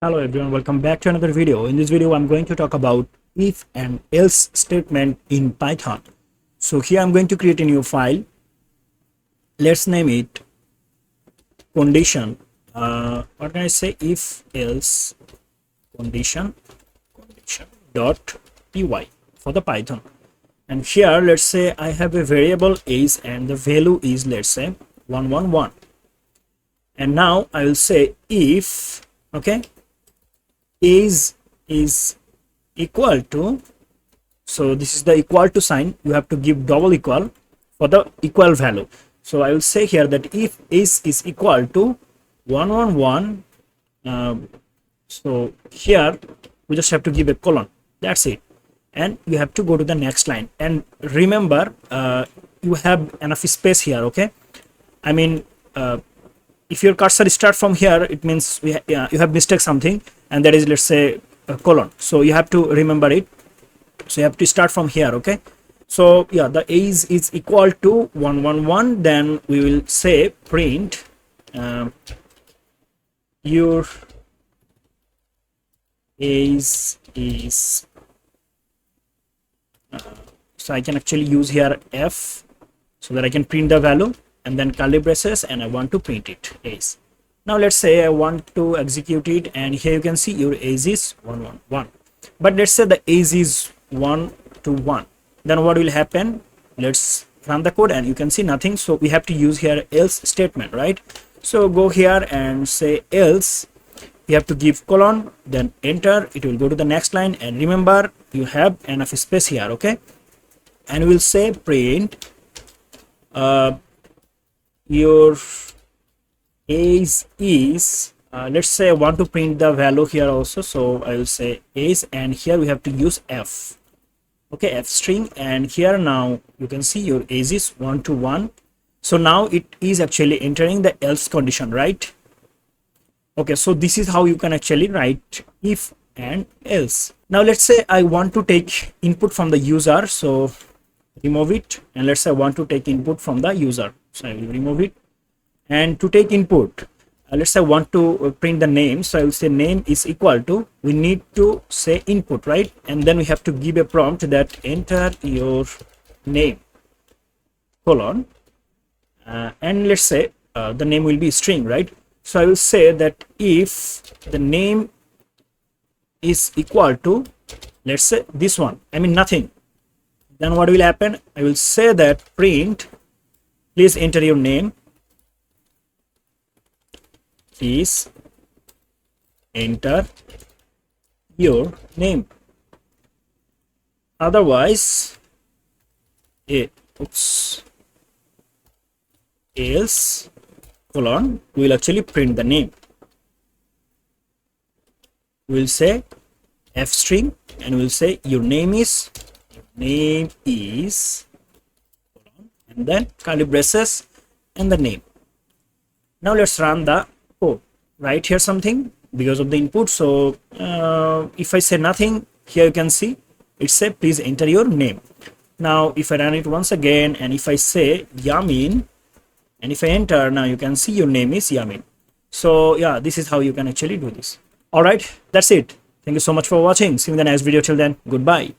Hello everyone, welcome back to another video. In this video, I'm going to talk about if and else statement in Python. So here I'm going to create a new file. Let's name it condition. What can I say? If else condition dot py for the Python. And here, let's say I have a variable age and the value is, let's say, 111. And now I will say if, okay, age is equal to, so this is the equal to sign, you have to give double equal for the equal value. So I will say here that if age is equal to 111, so here we just have to give a colon, that's it, and you have to go to the next line. And remember, you have enough space here, okay? I mean, if your cursor start from here, it means you have mistake something, and that is, let's say, a colon. So you have to remember it. So you have to start from here, okay? So yeah, the age is equal to 111. Then we will say print your age is. So I can actually use here F so that I can print the value, and then curly braces, and I want to print it age. Now let's say I want to execute it, and here you can see your age is 111. But let's say the age is 1 to 1. Then what will happen? Let's run the code, and you can see nothing. So we have to use here else statement, right? So go here and say else. You have to give colon, then enter. It will go to the next line, and remember you have enough space here, okay? And we'll say print your age is, let's say I want to print the value here also, so I will say age, and here we have to use F, okay, F string. And here now you can see your age is 1 to 1. So now it is actually entering the else condition, right? Okay, so this is how you can actually write if and else. Now let's say I want to take input from the user, so remove it, and let's say I want to take input from the user, so I will remove it. And to take input, let's say I want to print the name, so I will say name is equal to, we need to say input, right? And then we have to give a prompt that enter your name colon, and let's say the name will be string, right? So I will say that if the name is equal to, let's say this one, I mean nothing, then what will happen? I will say that print, please enter your name, please enter your name. Otherwise, else colon, we will actually print the name. We will say F string, and we will say your name is colon, and then curly braces and the name. Now let's run the code. Right here something because of the input. So if I say nothing, here you can see it say please enter your name. Now if I run it once again, and if I say Yamin, and if I enter, now you can see your name is Yamin. So yeah, this is how you can actually do this. All right, that's it. Thank you so much for watching. See you in the next video. Till then, goodbye.